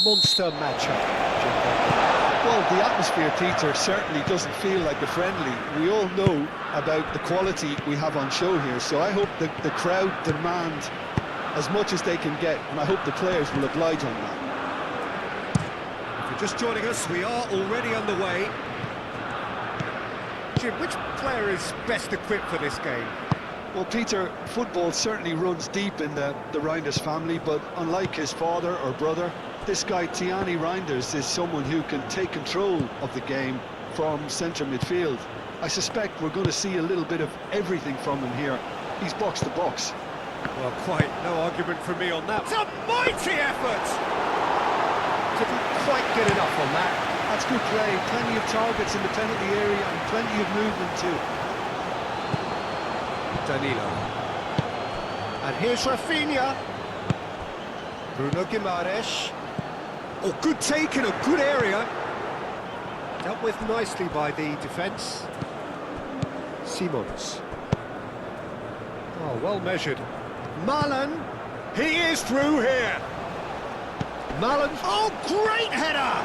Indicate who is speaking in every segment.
Speaker 1: monster matchup.
Speaker 2: Well, the atmosphere, Peter, certainly doesn't feel like a friendly. We all know about the quality we have on show here, so I hope the crowd demand as much as they can get, and I hope the players will oblige on that.
Speaker 1: If you're just joining us, we are already underway. Jim, which player is best equipped for this game?
Speaker 2: Well, Peter, football certainly runs deep in the Reinders family, but unlike his father or brother, this guy, Tiani Reinders, is someone who can take control of the game from centre midfield. I suspect we're going to see a little bit of everything from him here. He's box to box.
Speaker 1: Well, quite no argument from me on that. It's a mighty effort! Didn't quite get enough on that.
Speaker 2: That's good play. Plenty of targets in the penalty area and plenty of movement too.
Speaker 1: Danilo. And here's Rafinha. Bruno Guimaraes. Oh, good take in a good area. Dealt with nicely by the defence. Simons. Oh, well measured. Malen. He is through here. Malen. Oh, great header!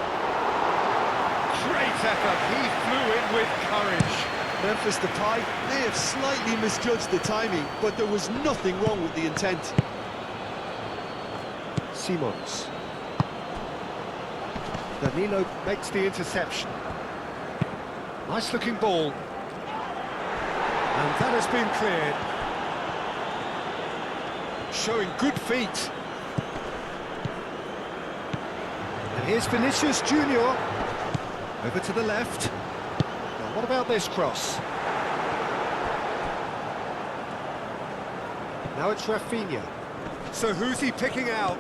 Speaker 1: Great effort. He flew in with courage.
Speaker 2: Memphis Depay may have slightly misjudged the timing, but there was nothing wrong with the intent.
Speaker 1: Simons. Danilo makes the interception. Nice looking ball. And that has been cleared. Showing good feet. And here's Vinicius Junior. Over to the left. Now what about this cross? Now it's Rafinha. So who's he picking out?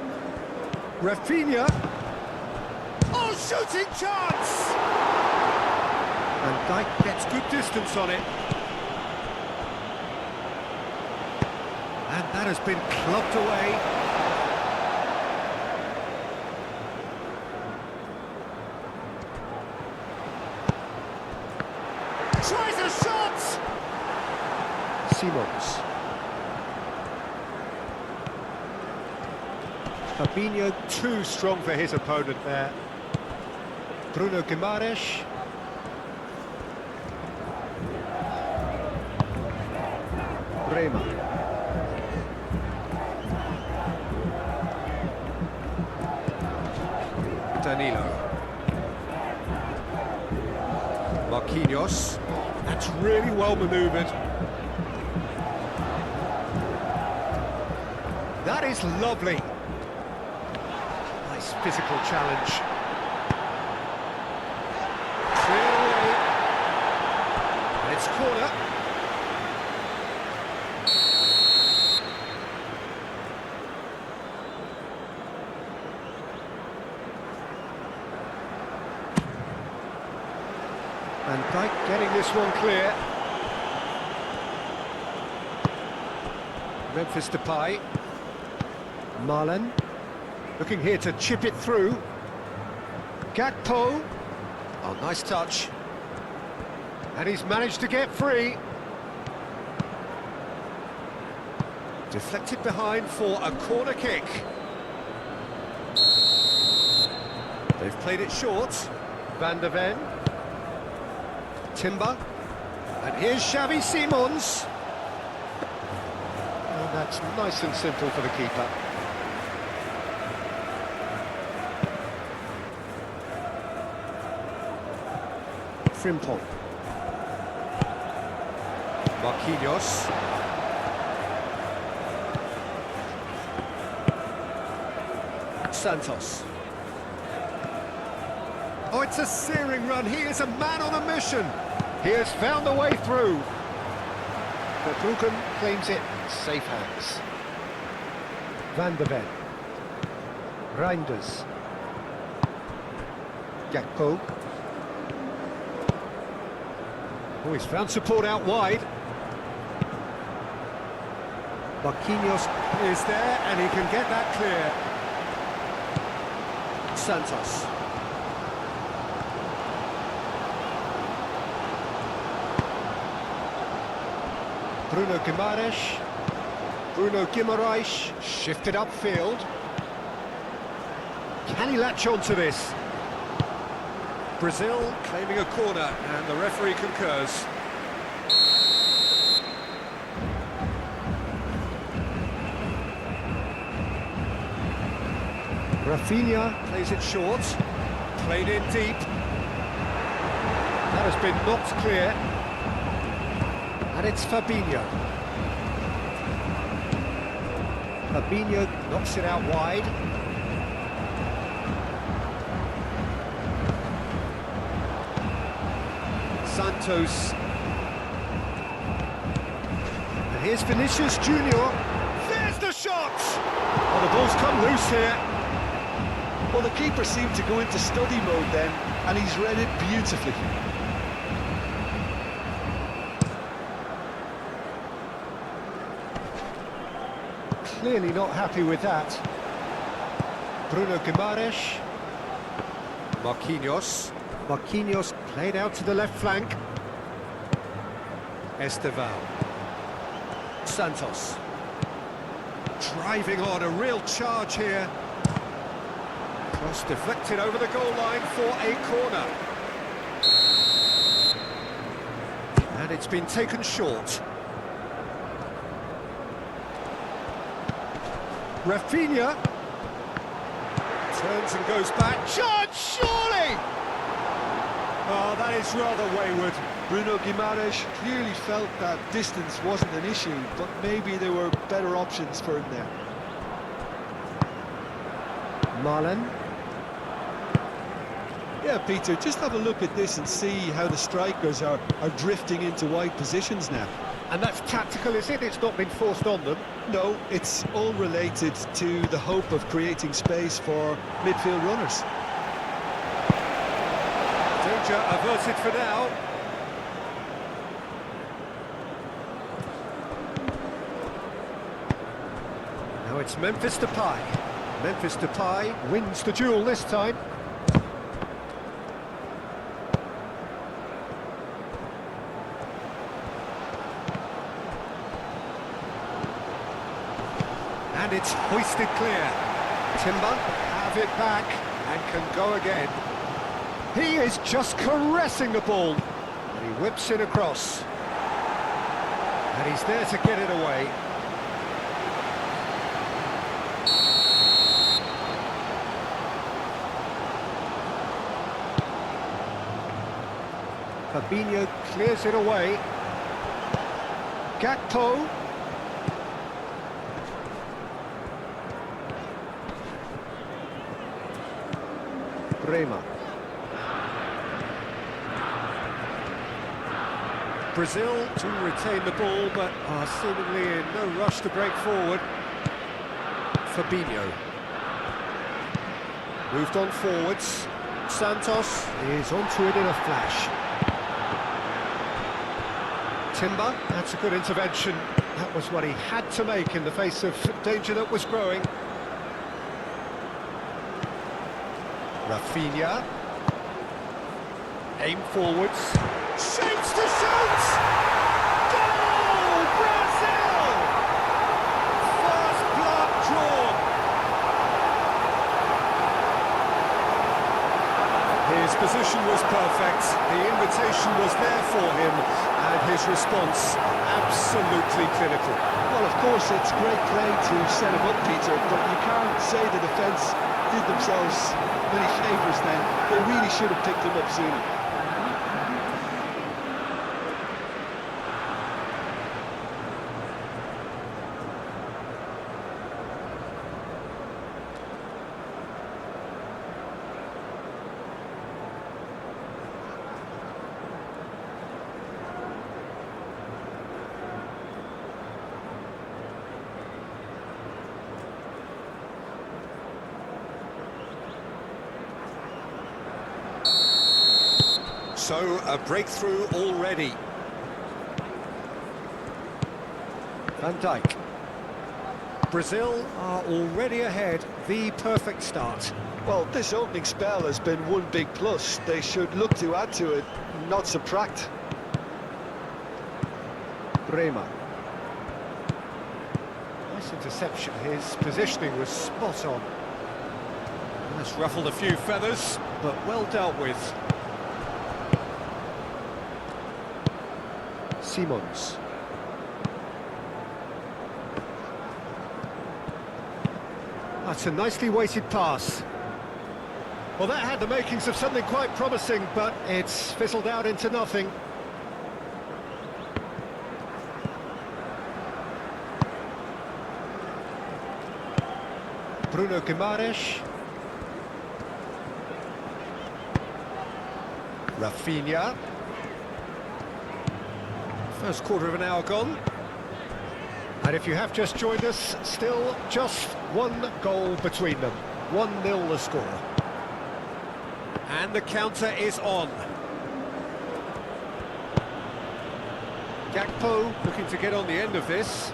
Speaker 1: Rafinha. Oh, shooting chance! And Dijk gets good distance on it. And that has been clubbed away. Tries a shot! Simons. Fabinho too strong for his opponent there. Bruno Guimaraes. Bremer. Danilo. Marquinhos. That's really well manoeuvred. That is lovely. Nice physical challenge. Clear away. And it's corner. And Dijk getting this one clear. Memphis Depay. Malen. Looking here to chip it through. Gakpo. Oh, nice touch. And he's managed to get free. Deflected behind for a corner kick. They've played it short. Van der Ven. Timber. And here's Xavi Simons. And that's nice and simple for the keeper. Frimpong. Marquinhos. Santos. Oh, it's a searing run. He is a man on a mission. He has found a way through. But Bruggen claims it safe hands. Van der Ven. Reinders. Gakpo. Oh, he's found support out wide. Marquinhos is there, and he can get that clear. Santos. Bruno Guimaraes. Bruno Guimaraes shifted upfield. Can he latch on to this? Brazil claiming a corner, and the referee concurs. Rafinha plays it short, played in deep. That has been knocked clear. And it's Fabinho. Fabinho knocks it out wide. Santos. And here's Vinicius Junior. There's the shot! Oh, the ball's come loose here.
Speaker 2: Well, the keeper seemed to go into study mode then, and he's read it beautifully.
Speaker 1: Clearly not happy with that. Bruno Guimaraes. Marquinhos. Marquinhos played out to the left flank. Esteval. Santos. Driving on, a real charge here. Cross deflected over the goal line for a corner. And it's been taken short. Rafinha turns and goes back. Shot, surely! Oh, that is rather wayward.
Speaker 2: Bruno Guimaraes clearly felt that distance wasn't an issue, but maybe there were better options for him there.
Speaker 1: Marlon.
Speaker 2: Yeah, Peter, just have a look at this and see how the strikers are drifting into wide positions now.
Speaker 1: And that's tactical, is it? It's not been forced on them.
Speaker 2: No, it's all related to the hope of creating space for midfield runners.
Speaker 1: Danger averted for now. Now it's Memphis Depay. Memphis Depay wins the duel this time. And it's hoisted clear. Timber have it back and can go again. He is just caressing the ball. And he whips it across. And he's there to get it away. Fabinho clears it away. Gakpo. Rema. Brazil to retain the ball, but are seemingly in no rush to break forward. Fabinho. Moved on forwards. Santos is onto it in a flash. Timber, that's a good intervention. That was what he had to make in the face of danger that was growing. Rafinha. Aim forwards. Shapes to shoot! Goal! Brazil! First blood drawn. His position was perfect. The invitation was there for him, and his response absolutely clinical.
Speaker 2: Well, of course, it's great play to set him up, Peter, but you can't say the defence did themselves many favours then. They really should have picked him up sooner.
Speaker 1: So, a breakthrough already. Van Dijk. Brazil are already ahead, the perfect start.
Speaker 2: Well, this opening spell has been one big plus. They should look to add to it, not subtract.
Speaker 1: Rema. Nice interception, his positioning was spot on. That's ruffled a few feathers, but well dealt with. Simons. That's a nicely weighted pass. Well, that had the makings of something quite promising, but it's fizzled out into nothing. Bruno Guimaraes. Rafinha. First quarter of an hour gone. And if you have just joined us, still just one goal between them. 1-0 the score. And the counter is on. Gakpo looking to get on the end of this.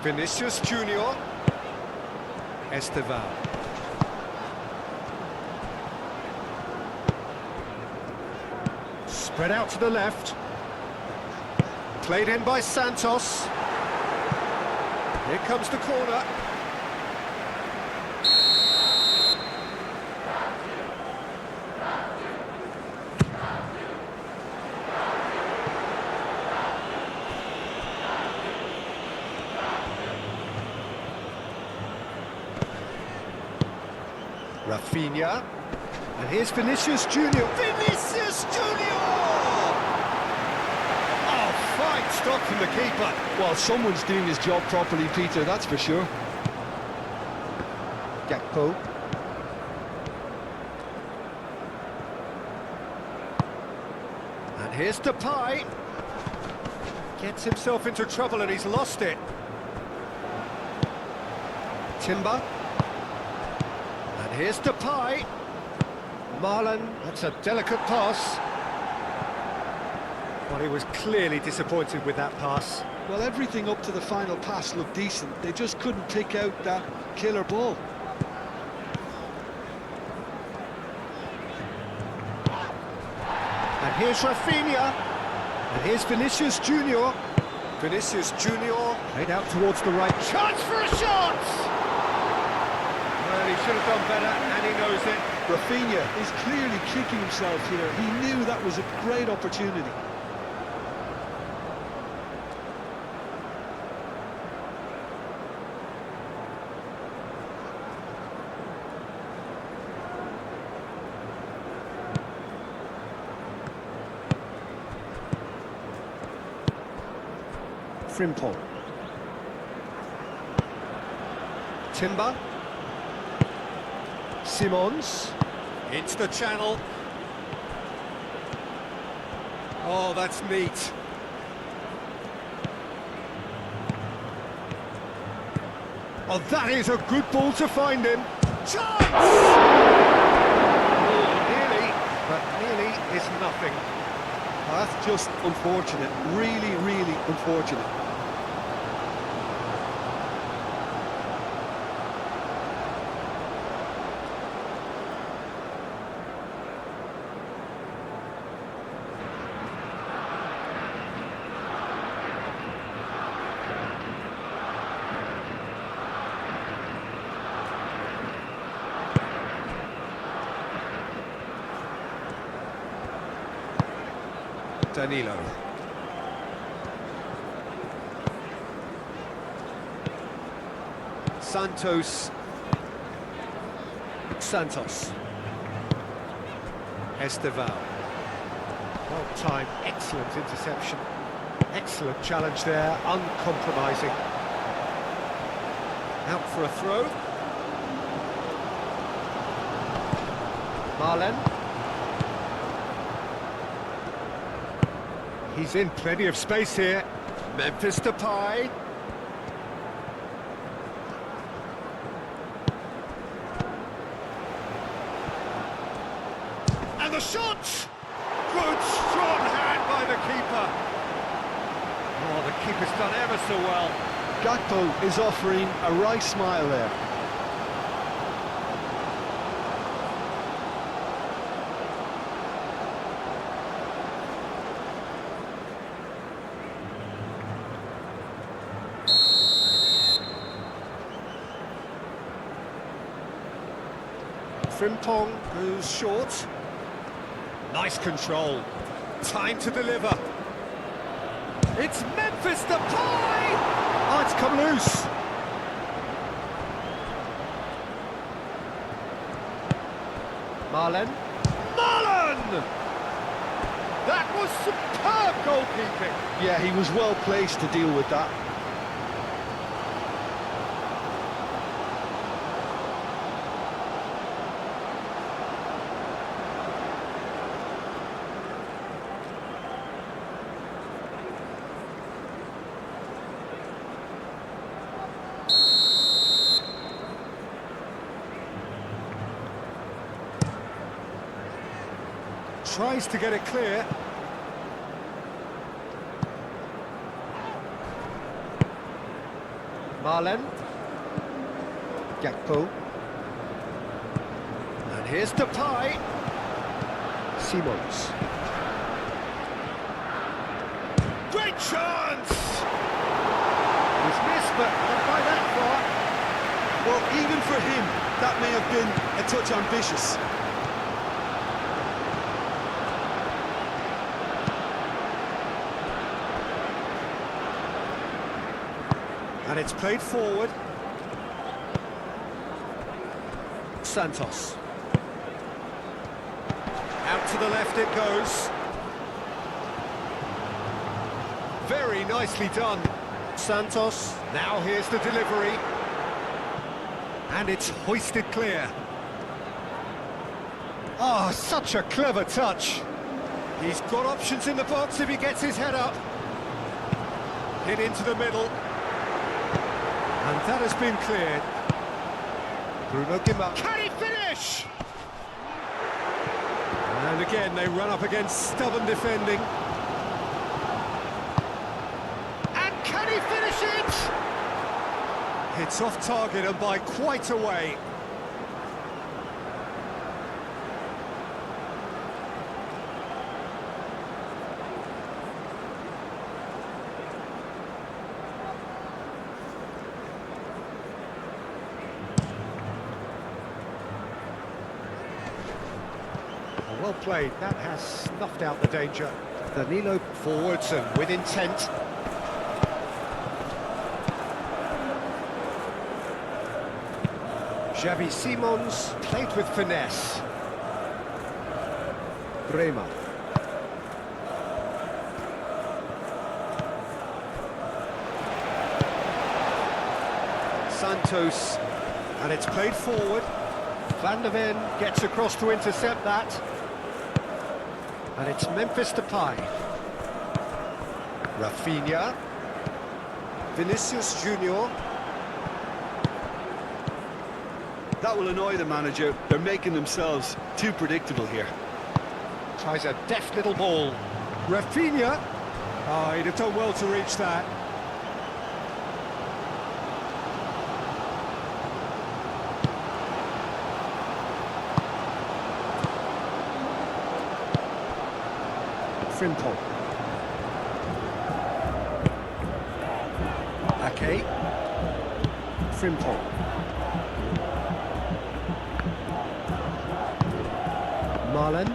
Speaker 1: Vinicius Junior. Esteval. Spread out to the left. Played in by Santos. Here comes the corner. Rafinha. And here's Vinicius Junior. Vinicius Junior! Oh, fine stop from the keeper.
Speaker 2: Well, someone's doing his job properly, Peter, that's for sure.
Speaker 1: Gakpo. And here's Depay. Gets himself into trouble and he's lost it. Timber. And here's Depay. Marlon, that's a delicate pass. Well, he was clearly disappointed with that pass.
Speaker 2: Well, everything up to the final pass looked decent. They just couldn't pick out that killer ball.
Speaker 1: And here's Rafinha. And here's Vinicius Junior. Vinicius Junior played out towards the right. Chance for a shot! Well, he should have done better, and he knows it.
Speaker 2: Rafinha is clearly kicking himself here. He knew that was a great opportunity.
Speaker 1: Frimpong. Timber. Simons. Into the channel. Oh, that's neat. Oh, that is a good ball to find him. Chance! Oh, nearly, but nearly is nothing.
Speaker 2: Oh, that's just unfortunate. Really, really unfortunate.
Speaker 1: Danilo. Santos. Esteval. Well timed, excellent interception. Excellent challenge there, uncompromising. Out for a throw. Marlen. He's in plenty of space here. Memphis Depay. And the shot! Good, strong hand by the keeper. Oh, the keeper's done ever so well.
Speaker 2: Gakpo is offering a right smile there.
Speaker 1: Frimpong goes short. Nice control. Time to deliver. It's Memphis Depay! Oh, it's come loose. Marlen. That was superb goalkeeping.
Speaker 2: Yeah, he was well placed to deal with that.
Speaker 1: Tries to get it clear. Marlen. Gakpo. And here's Depay. Simons. Great chance! He's missed, but not by that far.
Speaker 2: Well, even for him, that may have been a touch ambitious.
Speaker 1: And it's played forward. Santos. Out to the left it goes. Very nicely done. Santos. Now here's the delivery. And it's hoisted clear. Oh, such a clever touch. He's got options in the box if he gets his head up. Hit into the middle. And that has been cleared. Bruno Guimaraes. Can he finish? And again, they run up against stubborn defending. And can he finish it? It's off target and by quite a way. Well played, that has snuffed out the danger. Danilo forwards and with intent. Xavi Simons played with finesse. Bremer. Santos, and it's played forward. Van der Ven gets across to intercept that. And it's Memphis Depay. Rafinha. Vinicius Junior.
Speaker 2: That will annoy the manager. They're making themselves too predictable here.
Speaker 1: Tries a deft little ball. Rafinha. Oh, he'd have done well to reach that. Frimpong. Ake. Frimpong. Marlen.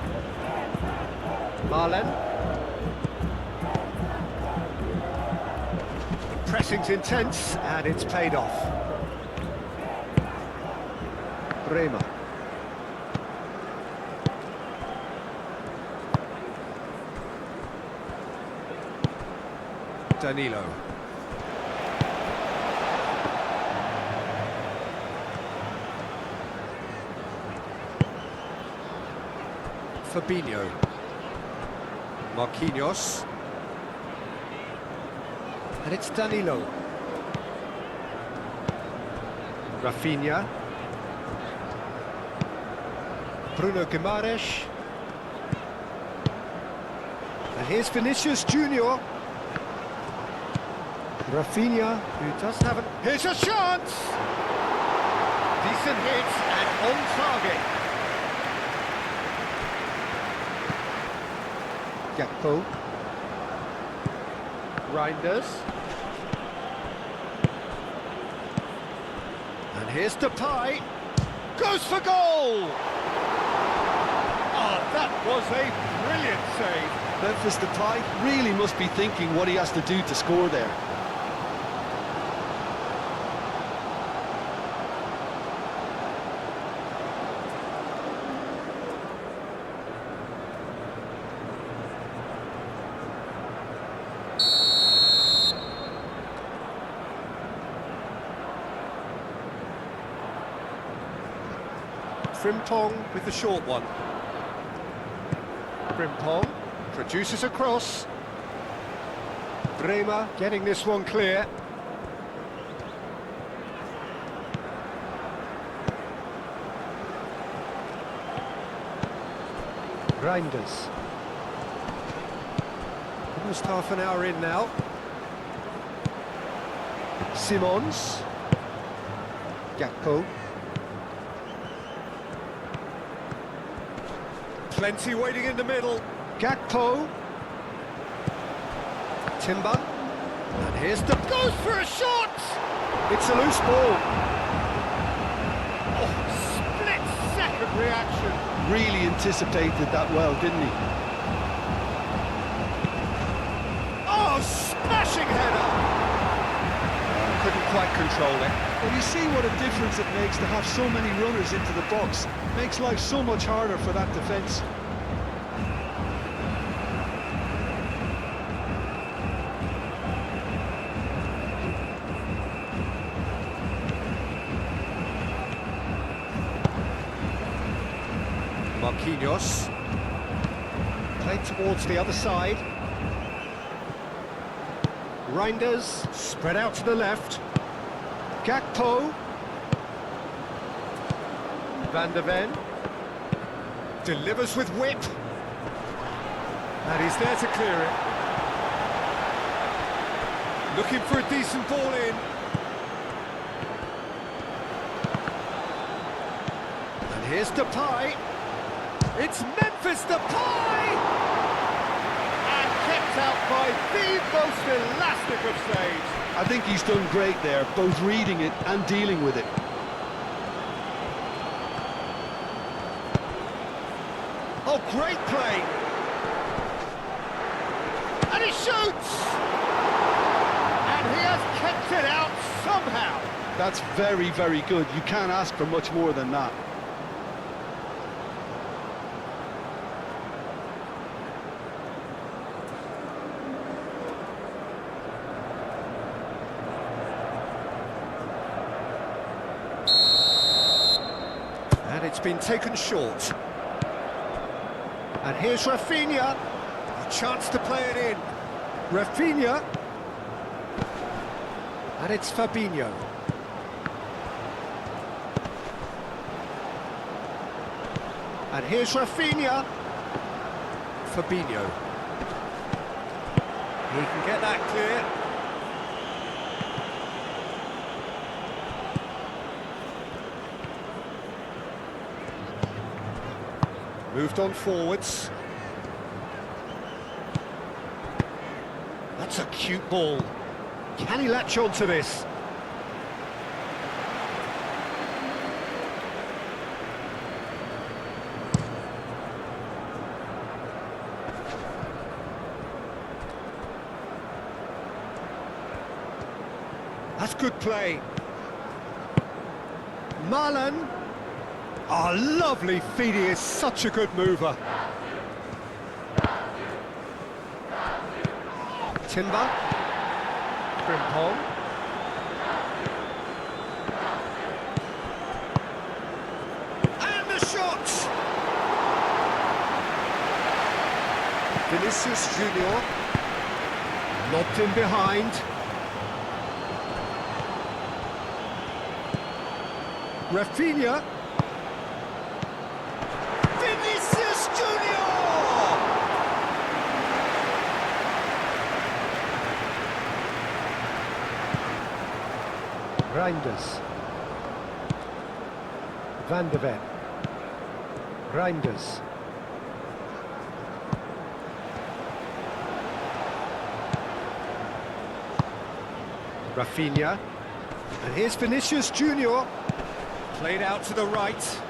Speaker 1: Pressing's intense and it's paid off. Bremer. Danilo. Fabinho. Marquinhos. And it's Danilo. Rafinha. Bruno Guimaraes. And here's Vinicius Junior. Rafinha, who does have here's a chance! Decent hit and on target. Gakpo. Reinders. And here's Depay. Goes for goal! That was a brilliant save.
Speaker 2: Memphis Depay really must be thinking what he has to do to score there.
Speaker 1: Frimpong with the short one. Frimpong produces a cross. Bremer getting this one clear. Reinders. Almost half an hour in now. Simons. Gakpo. Plenty waiting in the middle. Gakpo. Timber. And here's the... Goes for a shot!
Speaker 2: It's a loose ball.
Speaker 1: Oh, split-second reaction.
Speaker 2: Really anticipated that well, didn't he?
Speaker 1: Oh, smashing header! Couldn't quite control it.
Speaker 2: Well, you see what a difference it makes to have so many runners into the box. Makes life so much harder for that defence.
Speaker 1: Marquinhos. Played towards the other side. Reinders, spread out to the left. Gakpo. Van der Ven. Delivers with whip. And he's there to clear it. Looking for a decent ball in. And here's Depay. It's Memphis Depay! And kept out by the most elastic of saves.
Speaker 2: I think he's done great there, both reading it and dealing with it.
Speaker 1: Oh, great play! And he shoots! And he has kept it out somehow.
Speaker 2: That's very, very good. You can't ask for much more than that.
Speaker 1: And it's been taken short. And here's Rafinha. A chance to play it in. Rafinha. And it's Fabinho. And here's Rafinha. Fabinho. He can get that clear. Moved on forwards. That's a cute ball. Can he latch on to this? That's good play. Marlon. Oh, lovely feed, he is such a good mover. Timber. Frimpong. And the shot! Vinicius Junior. Lobbed in behind. Rafinha. Vinicius Junior! Reinders. Van der Ven. Reinders. Rafinha. And here's Vinicius Junior. Played out to the right.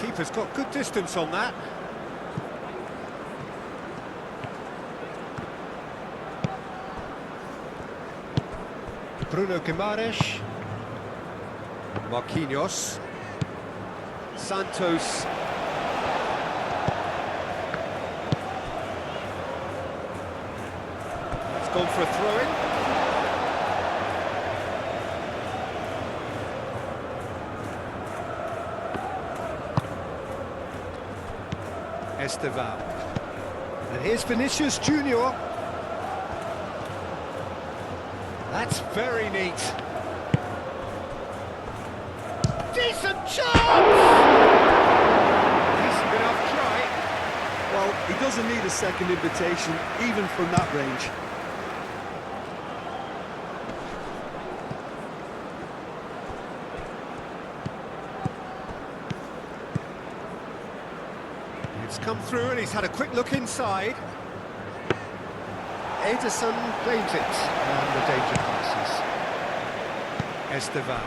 Speaker 1: Keeper's got good distance on that. Bruno Guimaraes. Marquinhos. Santos. It's gone for a throw-in. Esteban. And here's Vinicius Junior. That's very neat. Decent chance! Decent enough try.
Speaker 2: Well, he doesn't need a second invitation, even from that range.
Speaker 1: It's come through and he's had a quick look inside. Ederson claims it, and the danger passes. Esteban.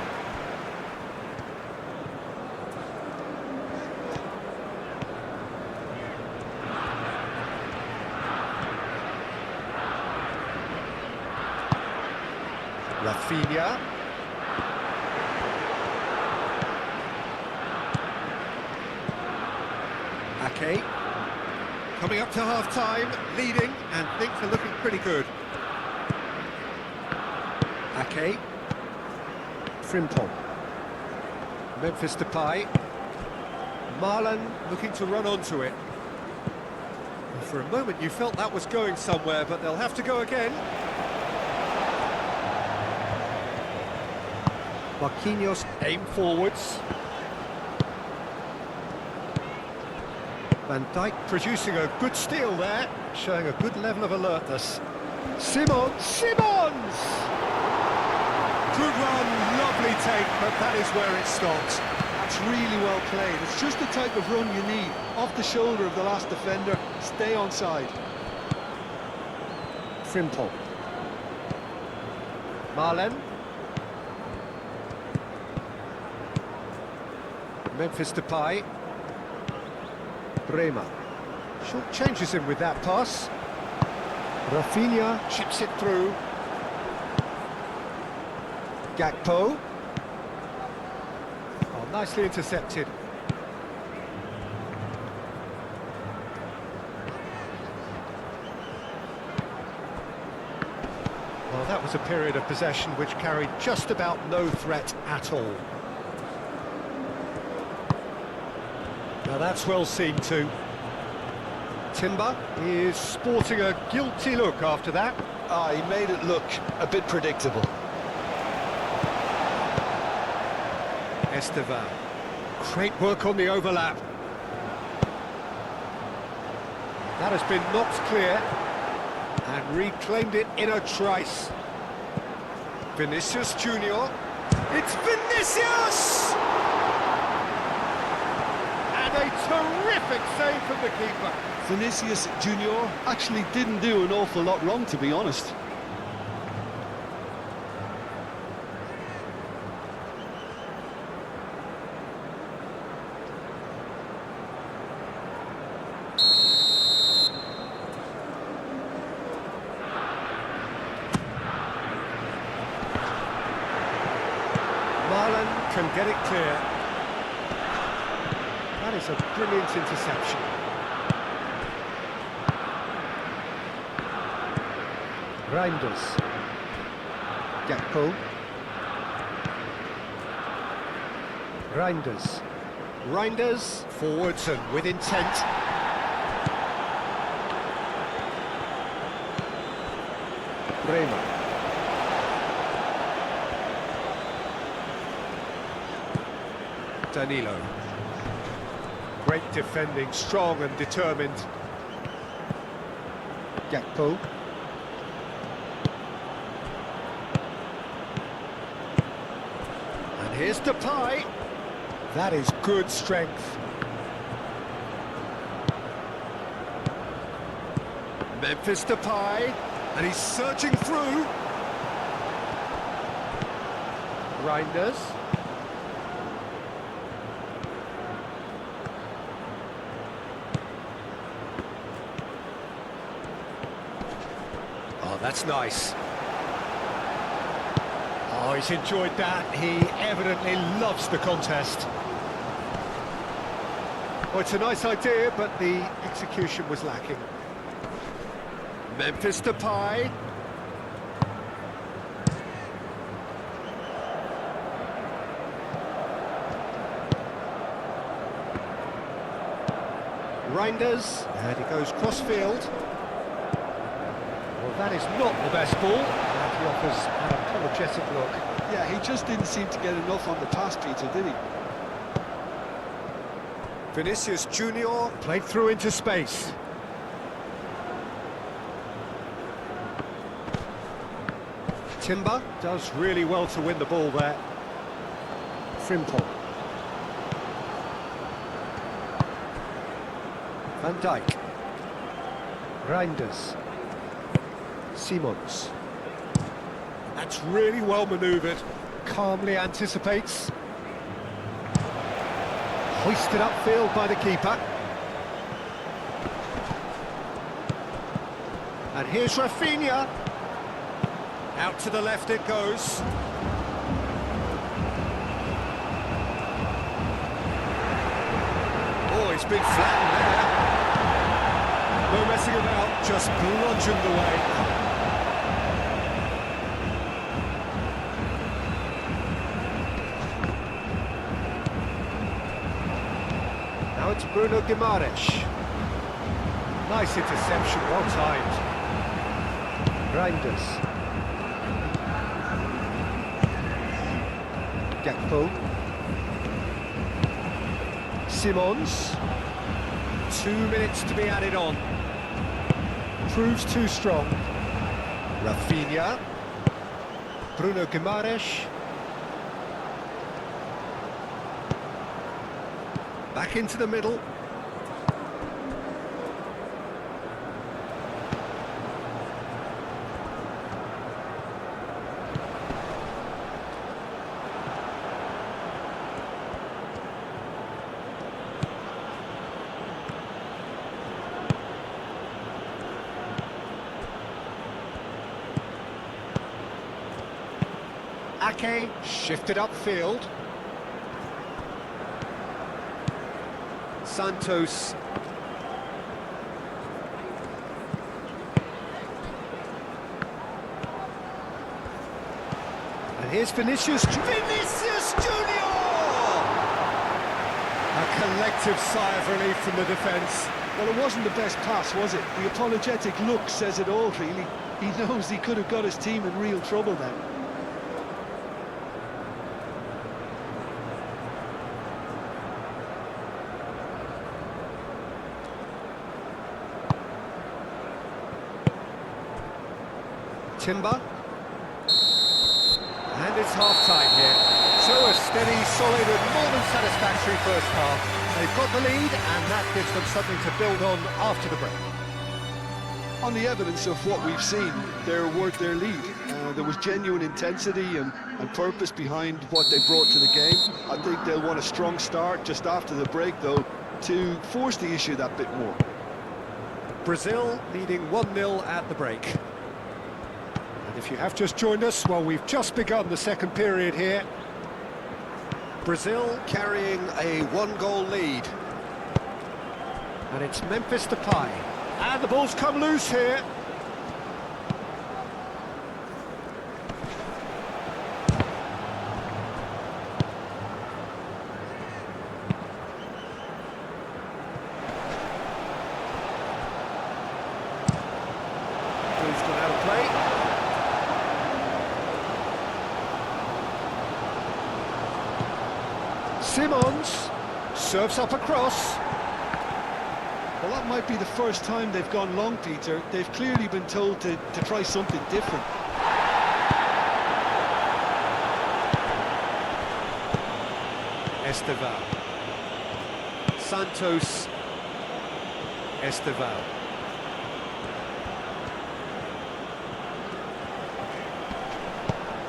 Speaker 1: Rafinha. Ake. Coming up to half-time, leading, and things are looking pretty good. Ake. Frimpong. Memphis Depay. Marlon looking to run onto it. And for a moment you felt that was going somewhere, but they'll have to go again. Marquinhos aim forwards. Van Dijk producing a good steal there, showing a good level of alertness. Simons! Good run, lovely take, but that is where it stops.
Speaker 2: That's really well played. It's just the type of run you need. Off the shoulder of the last defender, stay onside.
Speaker 1: Frimpong. Marlen. Memphis Depay. Bremer. Short changes him with that pass. Rafinha chips it through. Gakpo. Oh, nicely intercepted. Well, that was a period of possession which carried just about no threat at all. Now that's well seen too. Timber is sporting a guilty look after that.
Speaker 2: He made it look a bit predictable.
Speaker 1: Esteban. Great work on the overlap. That has been knocked clear and reclaimed it in a trice. Vinicius Junior. It's Vinicius! And a terrific save from the keeper.
Speaker 2: Vinicius Junior actually didn't do an awful lot wrong, to be honest.
Speaker 1: Marlon can get it clear. That is a brilliant interception. Reinders. Gakpo. Reinders forwards and with intent. Bremer. Danilo. Great defending, strong and determined. Gakpo. And here's Depay. That is good strength. Memphis Depay, and he's surging through. Reinders. That's nice. Oh, he's enjoyed that. He evidently loves the contest. Well, it's a nice idea, but the execution was lacking. Memphis Depay. Reinders, and he goes cross-field. Well, that is not the best ball, and he offers an apologetic look.
Speaker 2: Yeah, he just didn't seem to get enough on the pass, Peter, did he?
Speaker 1: Vinicius Junior played through into space. Timber does really well to win the ball there. Frimpong. Van Dijk. Reinders. Simons. That's really well manoeuvred. Calmly anticipates. Hoisted upfield by the keeper. And here's Rafinha. Out to the left it goes. Oh, he's been flattened there. No messing about, just bludgeoned away. Now it's Bruno Guimaraes. Nice interception, well timed. Reinders. Gakpo. Simons. 2 minutes to be added on. Proves too strong. Rafinha. Bruno Guimaraes. Back into the middle. Ake shifted upfield. Santos. And here's Vinicius. Vinicius Junior! A collective sigh of relief from the defence.
Speaker 2: Well, it wasn't the best pass, was it? The apologetic look says it all, really. He knows he could have got his team in real trouble then.
Speaker 1: Timber. And it's half-time here. So a steady, solid and more than satisfactory first half. They've got the lead and that gives them something to build on after the break.
Speaker 2: On the evidence of what we've seen, they're worth their lead. There was genuine intensity and purpose behind what they brought to the game. I think they'll want a strong start just after the break, though, to force the issue that bit more.
Speaker 1: Brazil leading 1-0 at the break. If you have just joined us, well, we've just begun the second period here. Brazil carrying a 1-goal lead. And it's Memphis Depay. And the ball's come loose here. Ball's gone out of play. Simons serves up across.
Speaker 2: Well, that might be the first time they've gone long, Peter. They've clearly been told to try something different.
Speaker 1: Esteval. Santos. Esteval.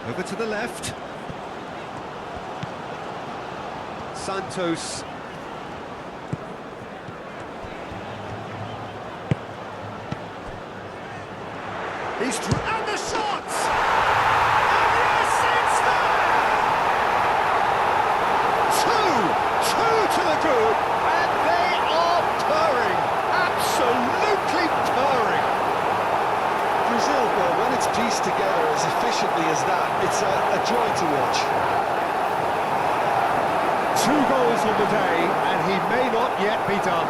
Speaker 1: Over to the left. Santos. He's
Speaker 2: watch.
Speaker 1: 2 goals on the day, and he may not yet be done.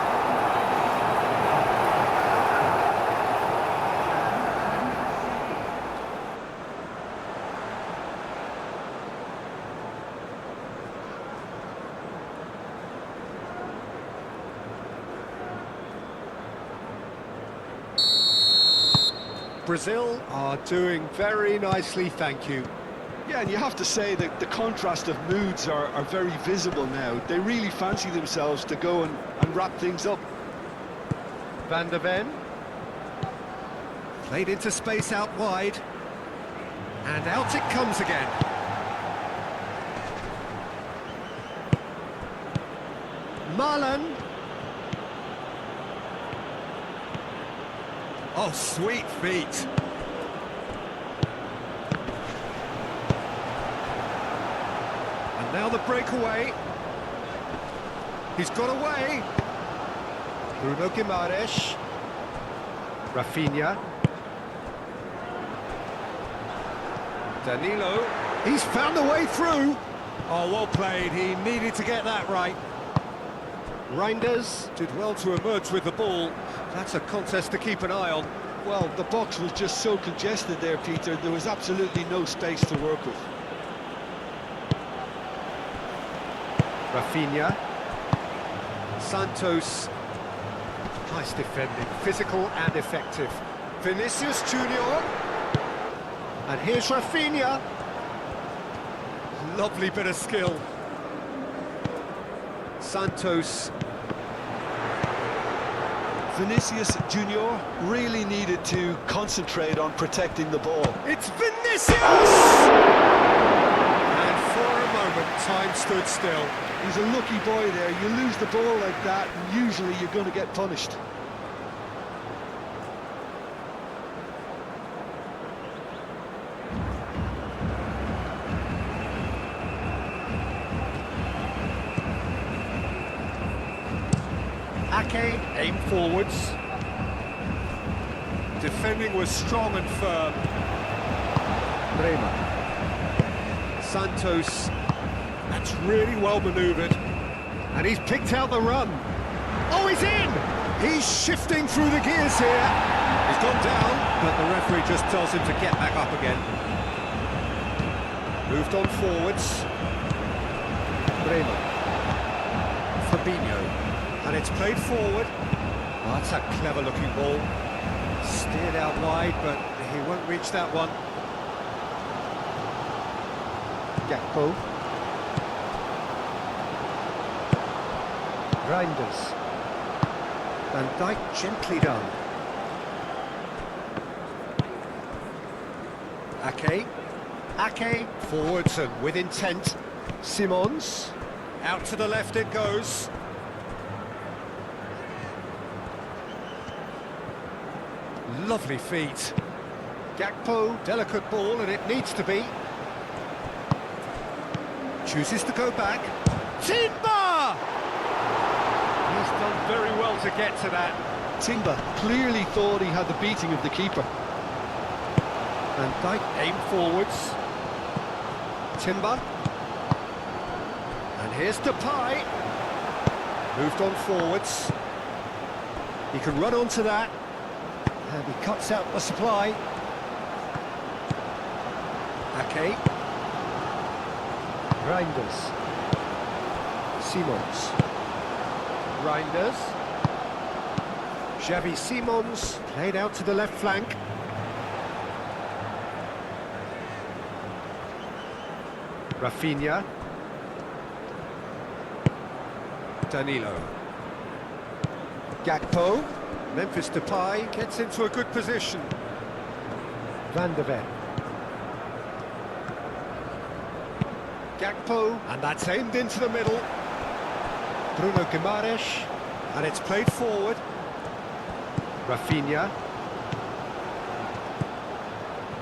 Speaker 1: Brazil are doing very nicely, thank you.
Speaker 2: Yeah, and you have to say that the contrast of moods are very visible now. They really fancy themselves to go and wrap things up.
Speaker 1: Van der Ven. Played into space out wide. And out it comes again. Marlon. Oh, sweet feet. And now the breakaway. He's got away. Bruno Guimaraes. Rafinha. Danilo. He's found a way through. Oh, well played. He needed to get that right. Reinders did well to emerge with the ball. That's a contest to keep an eye on.
Speaker 2: Well, the box was just so congested there, Peter. There was absolutely no space to work with.
Speaker 1: Rafinha. Santos. Nice defending, physical and effective. Vinicius Junior. And here's Rafinha. Lovely bit of skill. Santos.
Speaker 2: Vinicius Junior really needed to concentrate on protecting the ball.
Speaker 1: It's Vinicius! And for a moment, time stood still.
Speaker 2: He's a lucky boy there. You lose the ball like that, and usually you're going to get punished.
Speaker 1: Ake aimed forwards. Defending was strong and firm. Bremer. Santos. That's really well manoeuvred. And he's picked out the run. Oh, he's in! He's shifting through the gears here. He's gone down, but the referee just tells him to get back up again. Moved on forwards. Bremer. Fabinho. And it's played forward. Oh, that's a clever-looking ball. Steered out wide, but he won't reach that one. Gakpo. Reinders. Van Dijk gently done. Ake. Ake. Forwards and with intent. Simons. Out to the left it goes. Lovely feet. Gakpo, delicate ball, and it needs to be. Chooses to go back. Timber! He's done very well to get to that.
Speaker 2: Timber clearly thought he had the beating of the keeper.
Speaker 1: Van Dijk aimed forwards. Timber. And here's Depay. Moved on forwards. He can run onto that. And he cuts out the supply. Ake. Reinders. Simons. Reinders. Xavi Simons played out to the left flank. Rafinha. Danilo. Gakpo. Memphis Depay gets into a good position. Van der Ven. Gakpo, and that's aimed into the middle. Bruno Guimaraes, and it's played forward. Rafinha.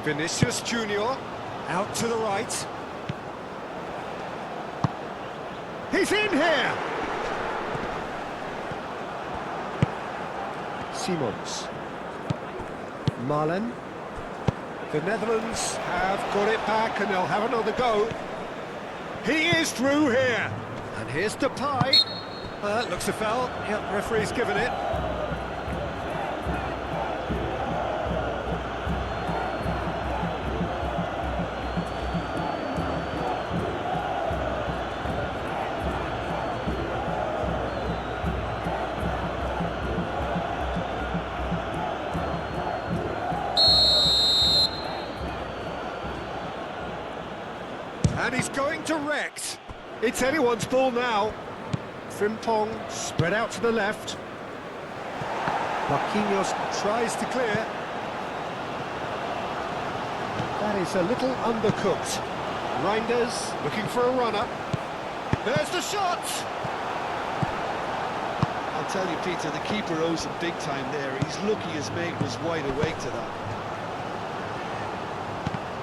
Speaker 1: Vinicius Junior, out to the right. He's in here! Simons. Marlon. The Netherlands have got it back and they'll have another go. He is through here. And here's Depay. Looks a foul. Yep, referee's given it. And he's going direct. It's anyone's ball now. Frimpong spread out to the left. Marquinhos tries to clear. That is a little undercooked. Reinders looking for a runner. There's the shot!
Speaker 2: I'll tell you, Peter, the keeper owes him big time there. He's lucky his mate was wide awake to that.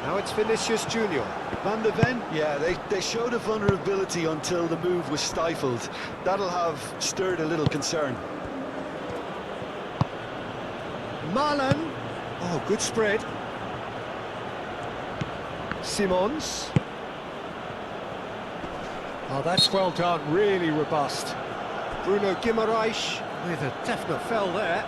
Speaker 1: Now it's Vinicius Junior.
Speaker 2: Van de Ven, yeah, they showed a vulnerability until the move was stifled. That'll have stirred a little concern.
Speaker 1: Marlon. Oh, good spread. Simons. Oh, that's well done, really robust. Bruno Guimaraes with a definite foul there.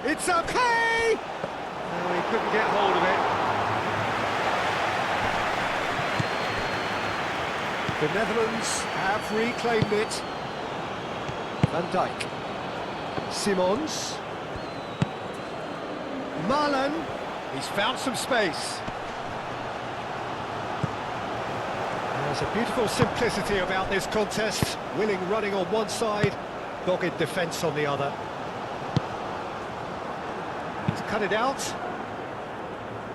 Speaker 1: It's okay! No, he couldn't get hold of it. The Netherlands have reclaimed it. Van Dijk. Simons. Marlon. He's found some space. There's a beautiful simplicity about this contest. Willing running on one side, dogged defence on the other. Cut it out,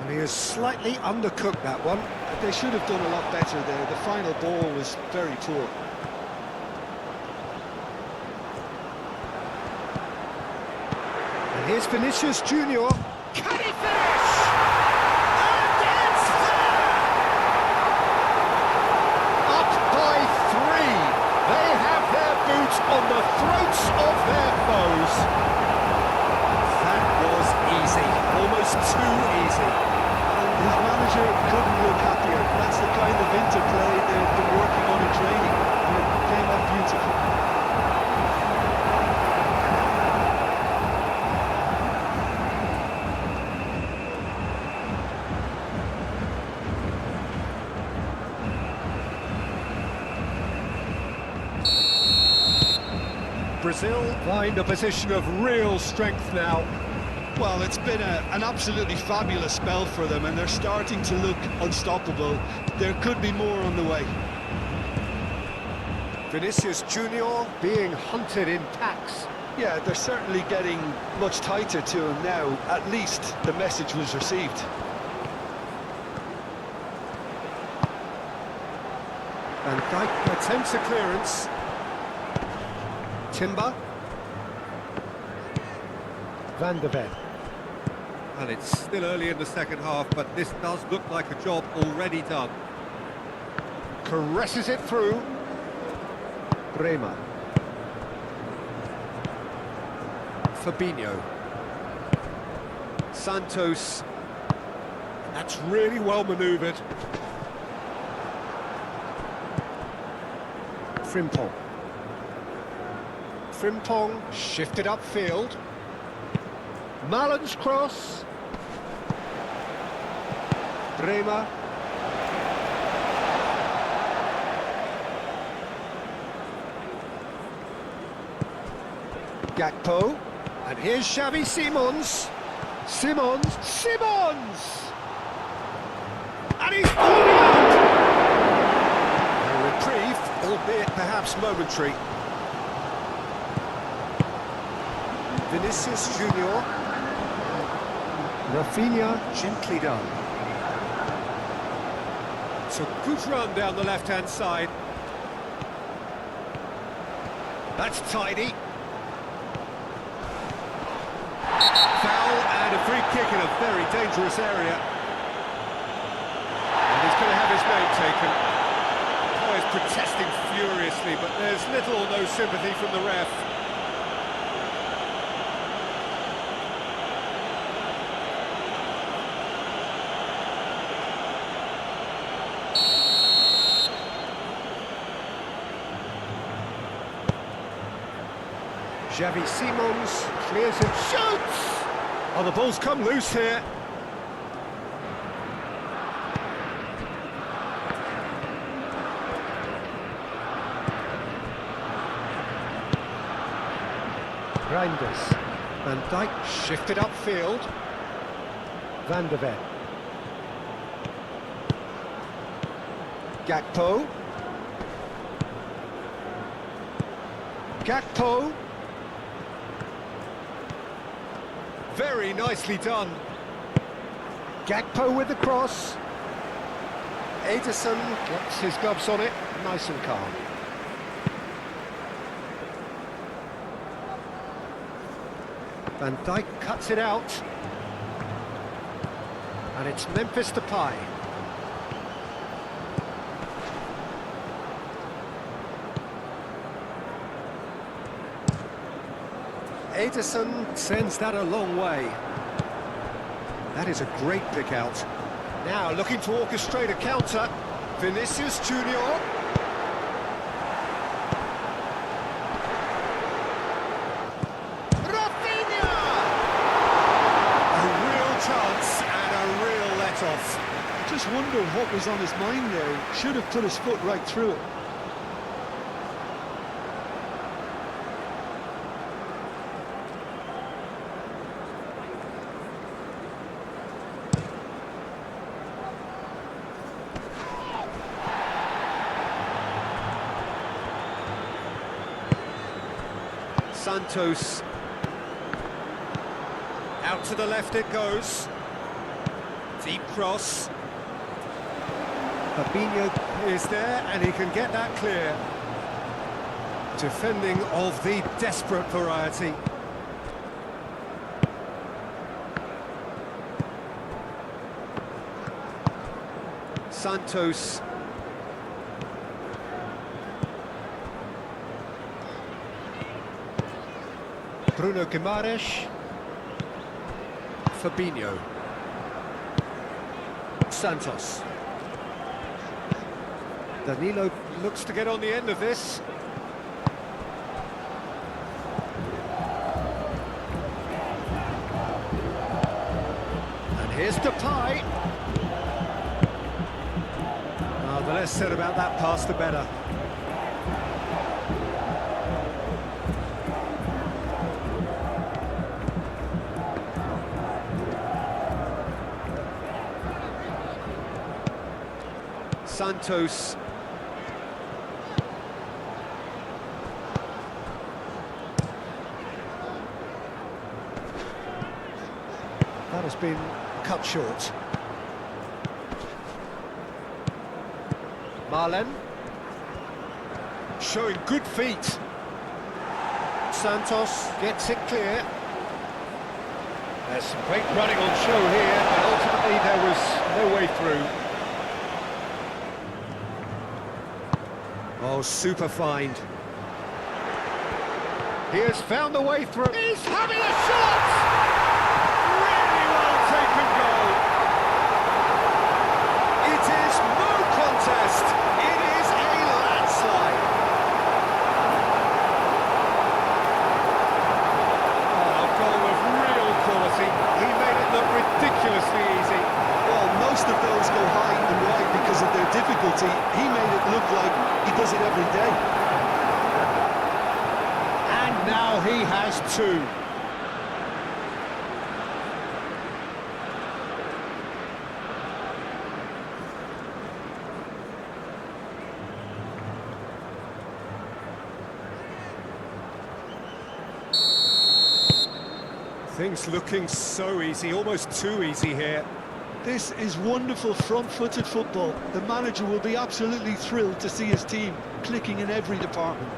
Speaker 1: and he has slightly undercooked that one.
Speaker 2: They should have done a lot better there. The final ball was very poor.
Speaker 1: And here's Vinicius Junior. Can he finish? And it's there! Up by 3. They have their boots on the throats of their foes. Easy, almost too easy.
Speaker 2: And his manager couldn't look happier. That's the kind of interplay they've been working on in training, and it came out beautiful.
Speaker 1: Brazil find a position of real strength now.
Speaker 2: Well, it's been an absolutely fabulous spell for them, and they're starting to look unstoppable. There could be more on the way.
Speaker 1: Vinicius Junior being hunted in packs.
Speaker 2: Yeah, they're certainly getting much tighter to him now. At least the message was received.
Speaker 1: Van Dijk attempts a clearance. Timber. Van de Ven. And it's still early in the second half, but this does look like a job already done. Caresses it through. Bremer. Fabinho. Santos. That's really well manoeuvred. Frimpong. Frimpong shifted upfield. Marlon's cross. Bremer. Gakpo. And here's Xavi Simons. Simons. And he's falling out! A reprieve, albeit perhaps momentary. Vinicius Junior. Rafinha, gently done. It's a good run down the left-hand side. That's tidy. Foul and a free kick in a very dangerous area. his name taken. Players protesting furiously, but there's little or no sympathy from the ref. Xavi Simons clears and shoots! Oh, the ball's come loose here. Reinders. Van Dijk shifted upfield. Van de Ven. Gakpo. Gakpo. Very nicely done. Gakpo with the cross. Ederson gets his gloves on it, nice and calm. Van Dijk cuts it out. And it's Memphis Depay. Ederson sends that a long way. That is a great pick out. Now looking to orchestrate a counter. Vinicius Junior. Rafinha! A real chance and a real let-off.
Speaker 2: I just wondered what was on his mind there. He should have put his foot right through it.
Speaker 1: Santos. Out to the left it goes. Deep cross. Fabinho is there and he can get that clear. Defending of the desperate variety. Santos. Bruno Guimaraes. Fabinho. Santos. Danilo looks to get on the end of this. And here's Depay. Oh, the less said about that pass, the better. Santos. That has been cut short. Marlen. Showing good feet. Santos gets it clear. There's some great running on show here, but ultimately there was no way through. Oh, super find. He has found the way through. He's having a shot! Really well taken goal. It is no contest. It is a landslide. Oh, a goal of real quality. He made it look ridiculously easy.
Speaker 2: Well, most of those go high and wide because of their difficulty. He made it look like he does it every day.
Speaker 1: And now he has two. Things looking so easy, almost too easy here.
Speaker 2: This is wonderful front-footed football. The manager will be absolutely thrilled to see his team clicking in every department.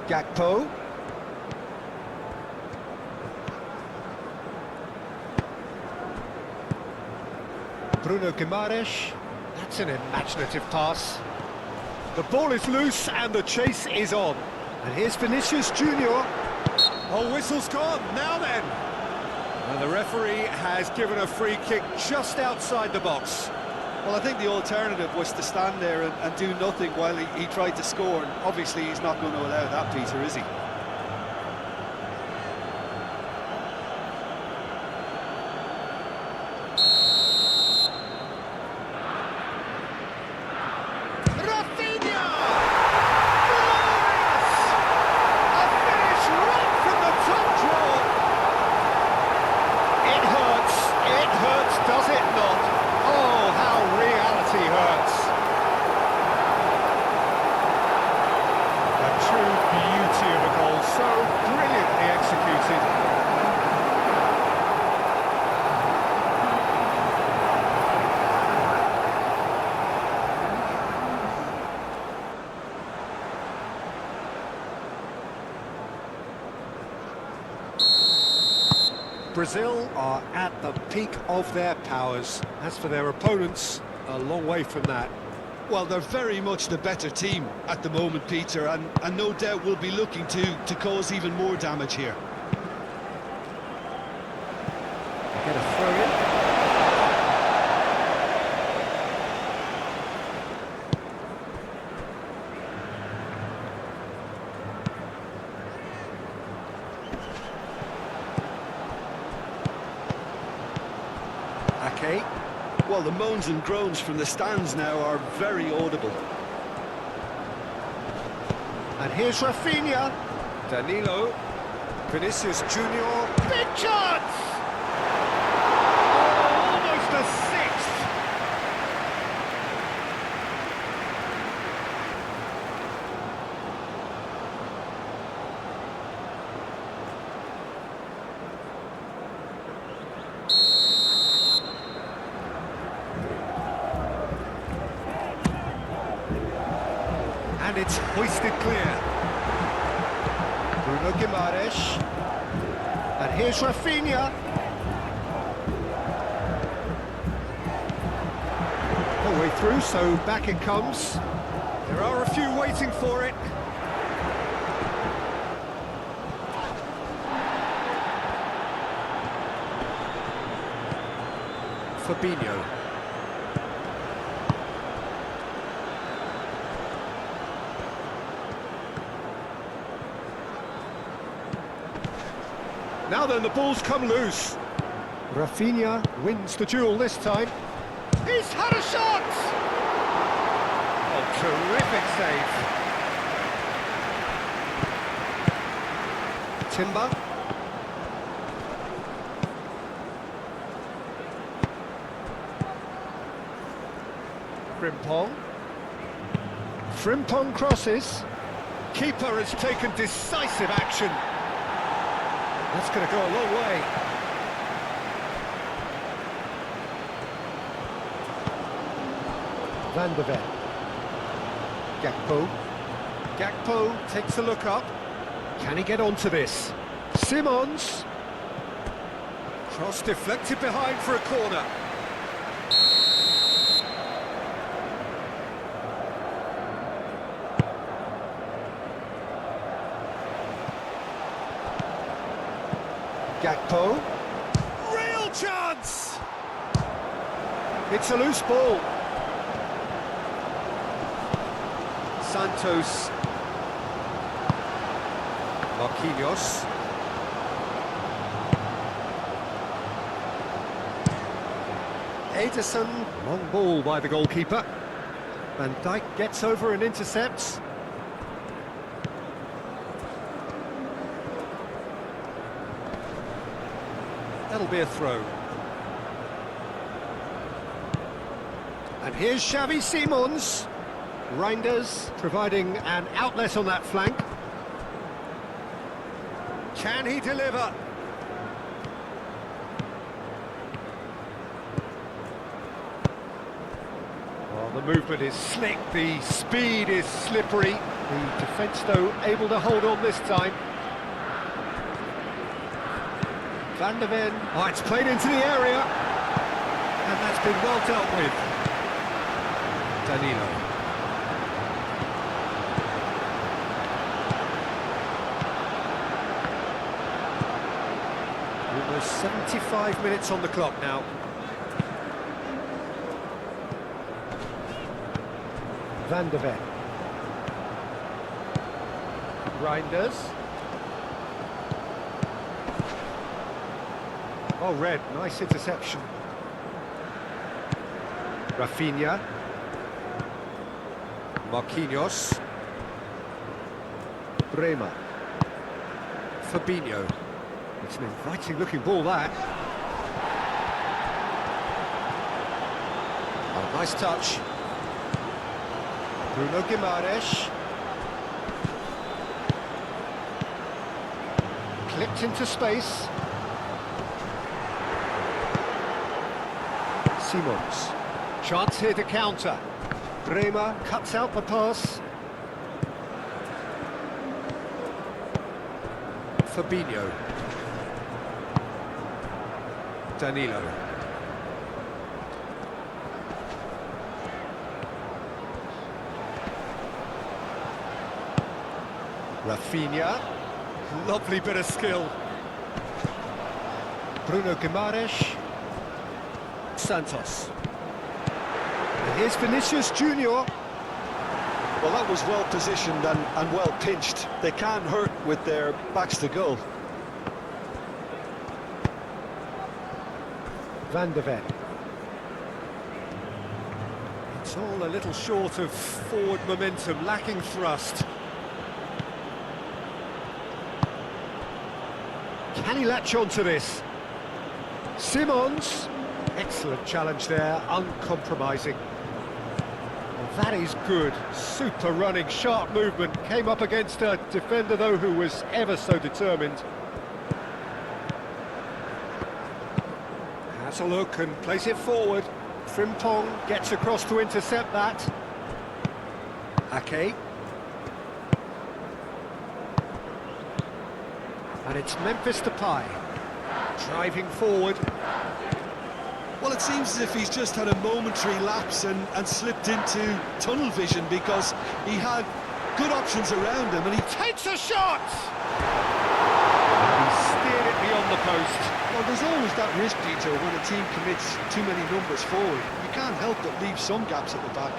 Speaker 1: Gakpo. Bruno Guimaraes. That's an imaginative pass. The ball is loose and the chase is on. And here's Vinicius Junior. Oh, whistle's gone. Now then. And the referee has given a free kick just outside the box.
Speaker 2: Well, I think the alternative was to stand there and do nothing while he tried to score, and obviously he's not going to allow that, Peter, is he?
Speaker 1: Does it not? Oh, how reality hurts. A true beauty of a goal, so brilliantly executed. Brazil are at the peak of their powers. As for their opponents, a long way from that.
Speaker 2: Well, they're very much the better team at the moment, Peter, and no doubt will be looking to cause even more damage here.
Speaker 1: Get a throw in. Okay.
Speaker 2: Well, the moans and groans from the stands now are very audible.
Speaker 1: And here's Rafinha. Danilo. Vinicius Junior. Big chance! Oh, almost a sixth. And it's hoisted clear. Bruno Guimaraes. And here's Rafinha. The way through, so back it comes. There are a few waiting for it. Fabinho. Now then, the ball's come loose. Rafinha wins the duel this time. He's had a shot! Oh, terrific save. Timber. Frimpong. Frimpong crosses. Keeper has taken decisive action. That's going to go a long way. Van de Ven. Gakpo. Gakpo takes a look up. Can he get onto this? Simons. Cross deflected behind for a corner. Gakpo. Real chance! It's a loose ball. Santos. Marquinhos. Ederson. Long ball by the goalkeeper. Van Dijk gets over and intercepts. That'll be a throw. And here's Xavi Simons. Reinders providing an outlet on that flank. Can he deliver? Well, the movement is slick, the speed is slippery. The defence, though, able to hold on this time. Van de Ven. Oh, it's played into the area. And And that's been well dealt with. Danilo. Almost 75 minutes on the clock now. Van de Ven. Reinders. Oh, Red, nice interception. Rafinha. Marquinhos. Bremer. Fabinho. It's an inviting looking ball, that. Oh, nice touch. Bruno Guimaraes. Clipped into space. Simons. Chance here to counter. Bremer cuts out the pass. Fabinho. Danilo. Rafinha. Lovely bit of skill. Bruno Guimaraes. Santos. And here's Vinicius Junior.
Speaker 2: Well, that was well positioned and well pinched. They can't hurt with their backs to goal.
Speaker 1: Van de Ven. It's all a little short of forward momentum, lacking thrust. Can he latch on to this? Simons. Excellent challenge there, uncompromising. Well, that is good. Super running, sharp movement. Came up against a defender, though, who was ever so determined. Has a look and plays it forward. Frimpong gets across to intercept that. Ake. And it's Memphis Depay. Driving forward.
Speaker 2: Well, it seems as if he's just had a momentary lapse and slipped into tunnel vision, because he had good options around him and he
Speaker 1: Takes a shot! He steered it beyond the post.
Speaker 2: Well, there's always that risk, Peter, when a team commits too many numbers forward. You can't help but leave some gaps at the back.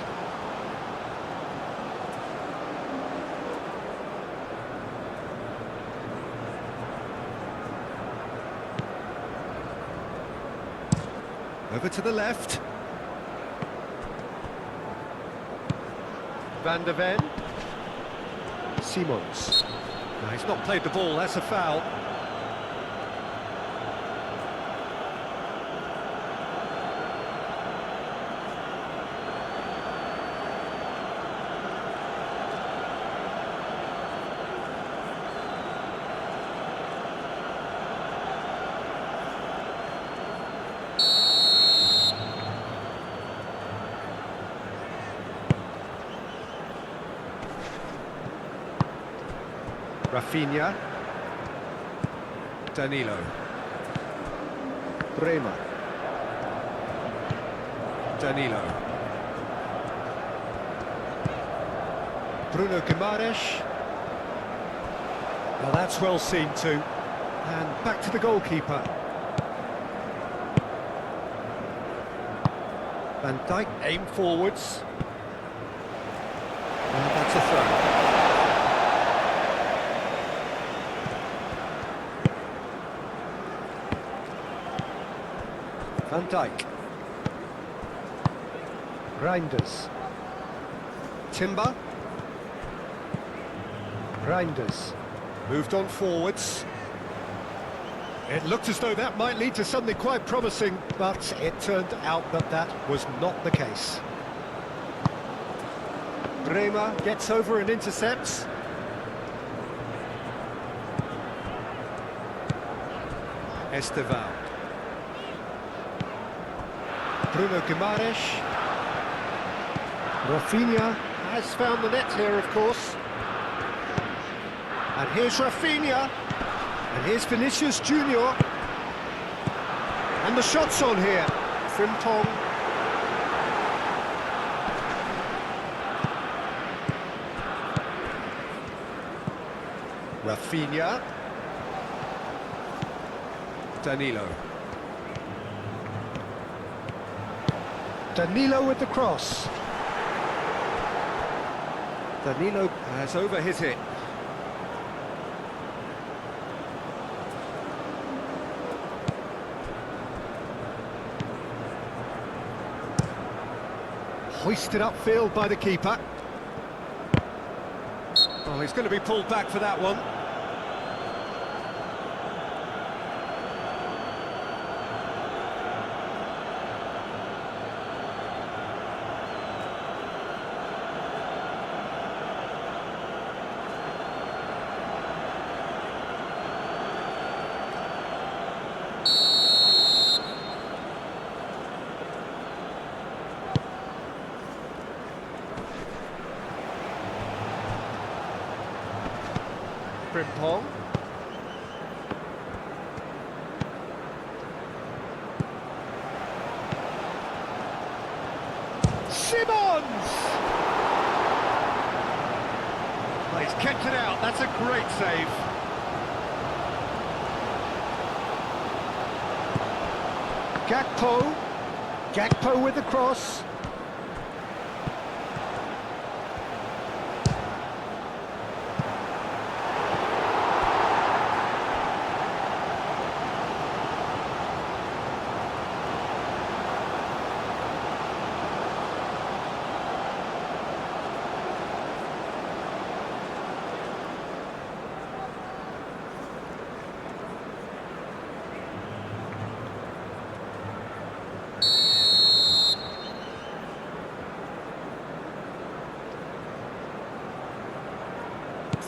Speaker 1: Over to the left. Van de Ven. Simons. No, he's not played the ball, that's a foul. Rafinha. Danilo. Bremer. Danilo. Bruno Guimaraes. Well, that's well seen too. And back to the goalkeeper. Van Dijk aim forwards. And that's a throw. Van Dijk. Reinders. Timber. Reinders. Moved on forwards. It looked as though that might lead to something quite promising, but it turned out that that was not the case. Bremer gets over and intercepts. Esteval. Bruno Guimaraes. Rafinha has found the net here, of course. And here's Rafinha. And here's Vinicius Junior. And the shot's on here. Frimpong. Rafinha. Danilo. Danilo with the cross. Danilo has overhit it. Hoisted upfield by the keeper. Oh, he's going to be pulled back for that one. Frimpong. Simmons! Oh, he's kept it out, that's a great save. Gakpo. Gakpo with the cross.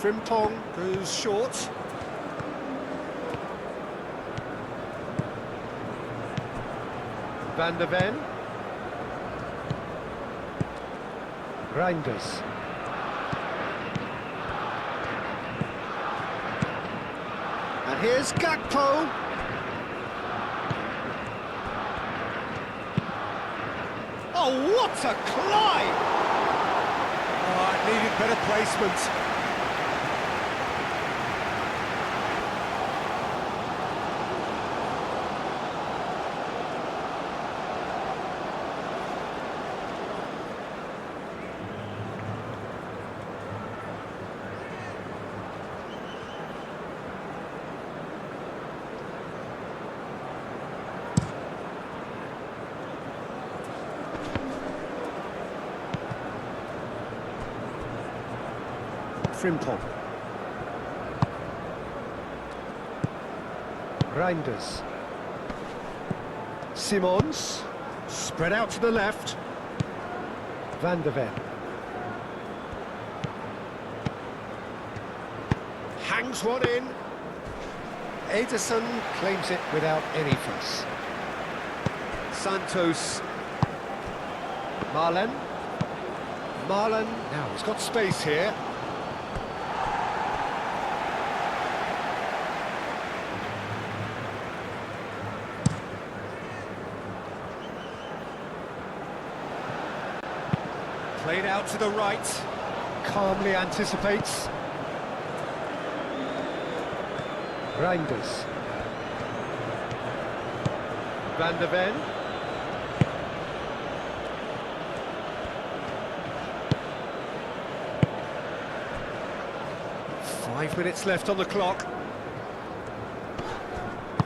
Speaker 1: Frimpong goes short. Van der Ven. Reinders. And here's Gakpo. Oh, what a climb! Oh, it needed better placement. Frimpong. Reinders. Simmons. Spread out to the left. Van der Ven. Hangs one in. Ederson claims it without any fuss. Santos. Marlen. Marlen. Now he's got space here. Played out to the right, calmly anticipates. Reinders. Van der Ven. Five minutes left on the clock.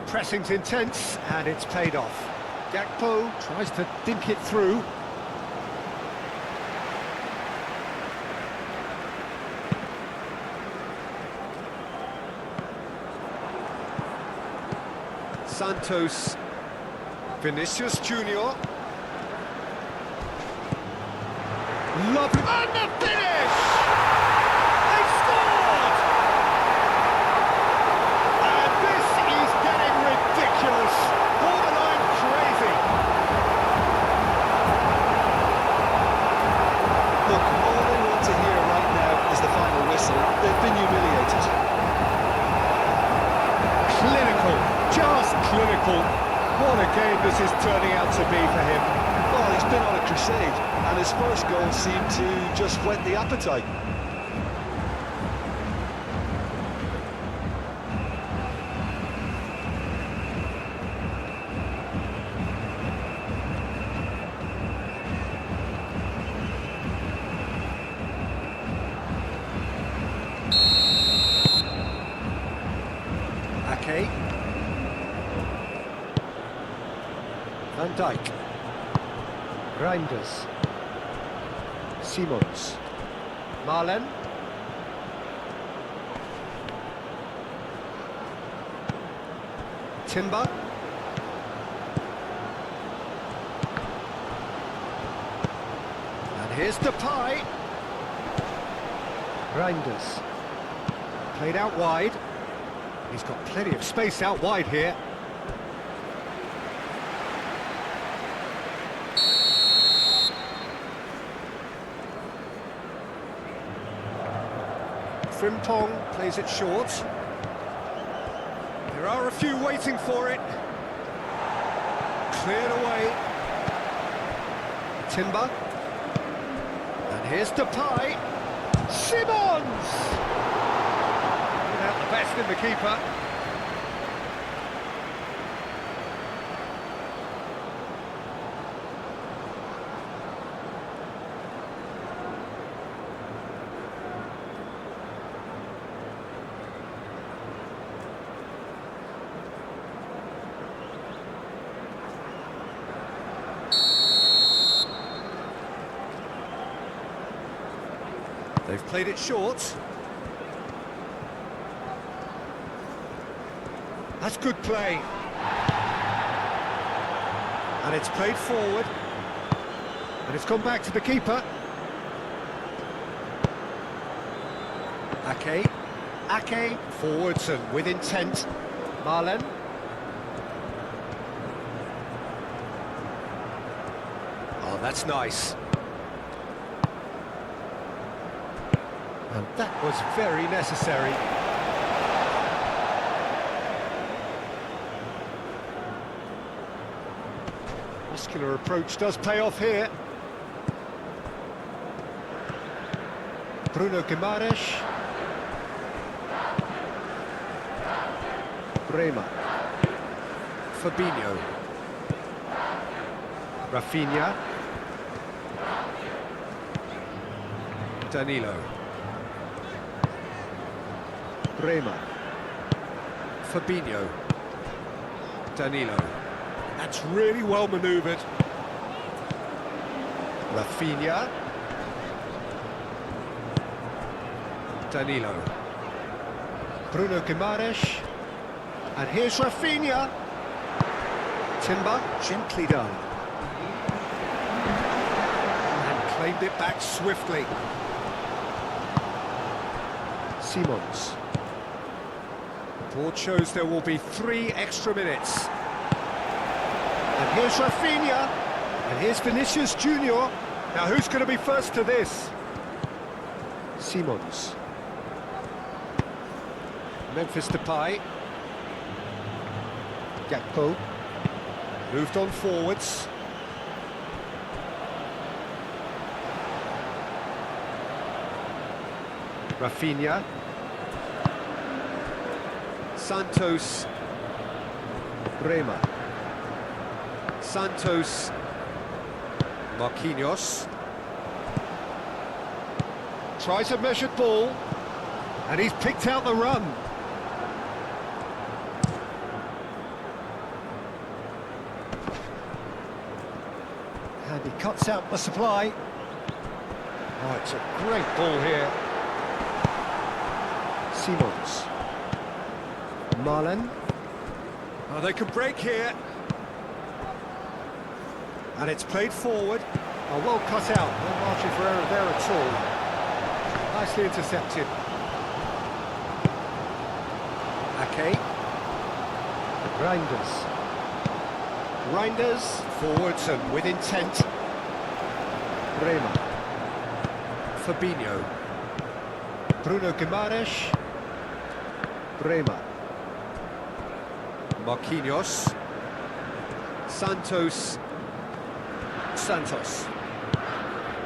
Speaker 1: Pressing's intense, and it's paid off. Gakpo tries to dink it through. Santos, Vinicius Junior. Lovely, and the finish! They scored! And this is getting ridiculous, borderline crazy.
Speaker 2: Look, all they want to hear right now is the final whistle. They've been humiliated.
Speaker 1: Clinical, just clinical. What a game this is turning out to be for him.
Speaker 2: Well, he's been on a crusade, and his first goal seemed to just whet the appetite.
Speaker 1: Ake. Van Dijk. Reinders. Simons. Marlen. Timber. And here's Depay. Reinders. Played out wide. He's got plenty of space out wide here. Frimpong plays it short. There are a few waiting for it. Cleared away. Timber. And here's Depay. Simons! Without the best in the keeper. They've played it short. That's good play. And it's played forward. And it's gone back to the keeper. Ake. Ake forwards and with intent. Marlen. Oh, that's nice. And that was very necessary. Muscular approach does pay off here. Bruno Guimaraes. Bremer. Fabinho. Rafinha. Danilo. Bremer. Fabinho. Danilo. That's really well manoeuvred. Rafinha. Danilo. Bruno Guimaraes. And here's Rafinha. Timber, gently done. And claimed it back swiftly. Simons. Board shows there will be 3 extra minutes. And here's Rafinha. And here's Vinicius Junior. Now who's going to be first to this? Simons. Memphis Depay. Gakpo. Moved on forwards. Rafinha. Santos. Bremer. Santos. Marquinhos. Tries a measured ball. And he's picked out the run. And he cuts out the supply. Oh, it's a great ball here. Simons. Marlen. Oh, they can break here. And it's played forward. Oh, well cut out. No margin for error there at all. Nicely intercepted. Ake. Reinders. Reinders. Forwards and with intent. Bremer. Fabinho. Bruno Guimaraes. Bremer. Marquinhos. Santos.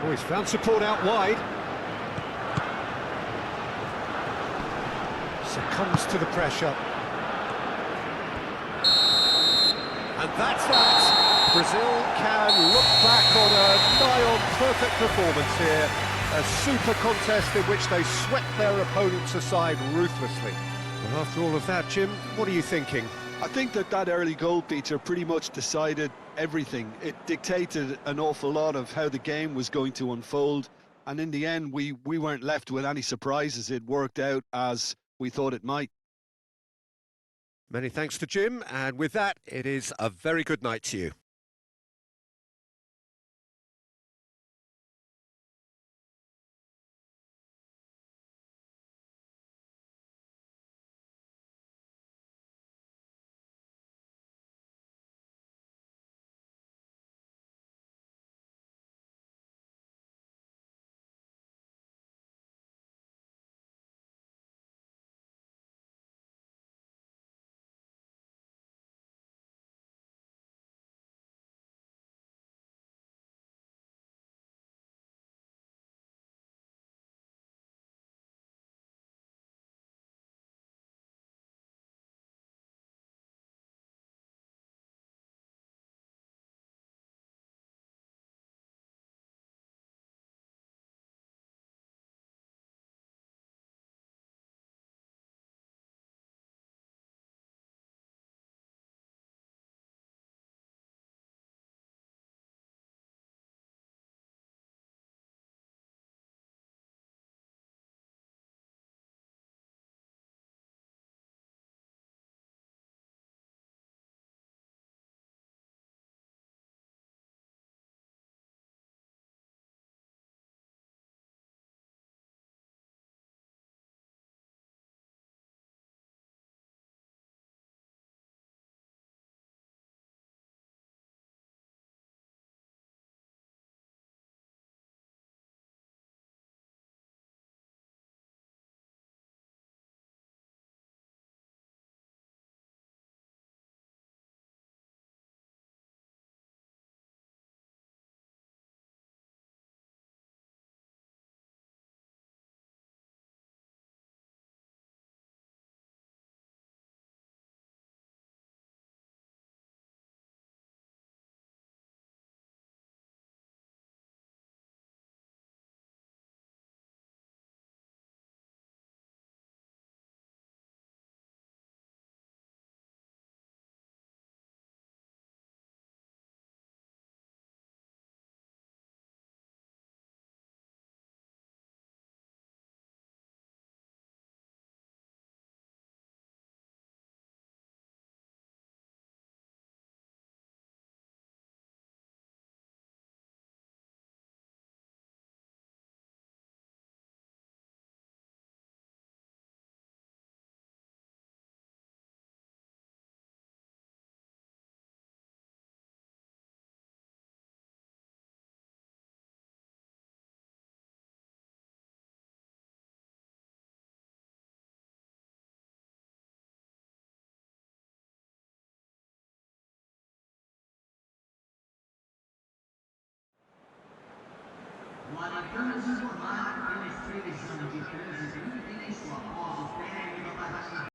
Speaker 1: Oh, he's found support out wide. Succumbs to the pressure. And that's that. Brazil can look back on a nigh-on perfect performance here. A super contest in which they swept their opponents aside ruthlessly. Well, after all of that, Jim, what are you thinking?
Speaker 2: I think that early goal, Peter, pretty much decided everything. It dictated an awful lot of how the game was going to unfold. And in the end, we weren't left with any surprises. It worked out as we thought it might.
Speaker 1: Many thanks to Jim, and with that, it is a very good night to you.